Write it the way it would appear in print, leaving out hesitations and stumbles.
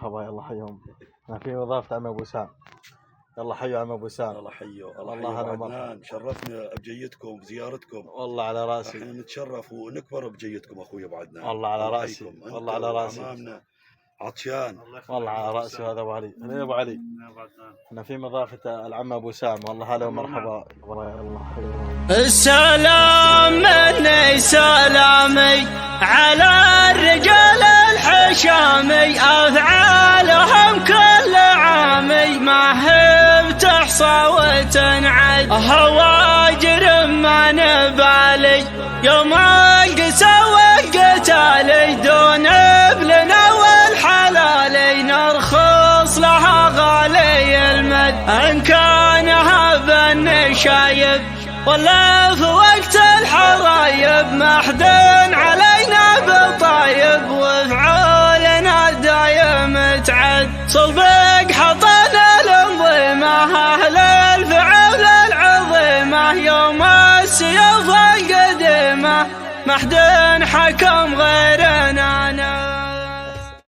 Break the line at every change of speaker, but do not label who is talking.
مرحبا. يلا حيهم. أنا في وظافة عم أبو سام. يلا حيوا عم أبو سام.
الله حيو.
والله أنا
عدنان شرفنا بجيتكم بزيارتكم.
والله على راسي.
احنا نتشرف ونكبر بجيتكم اخوي ابو عدنان.
والله على راسي. والله على راسي.
امامنا عطشان.
والله على راسي. هذا ابو علي. انا ابو علي. انا في مضافة العم ابو سام. والله هلا ومرحبا.
السلام مني سلامي على الرجال الحشامي، افعالهم كل عامي ما هي بتحصى وتنعد، هواجر ما نبالي يوم القسى والقتالي، دون ابلنا والحلالي نرخص لها غالي المد، ان كانها بالنشايب ولا في وقت الحرايب، ما حد علينا بطايب وفعولنا دايم تعد، صلبك حطنا الانظمة اهل الفعول العظيمة، يوم السيوف القديمة ما حد حكم غيرنا.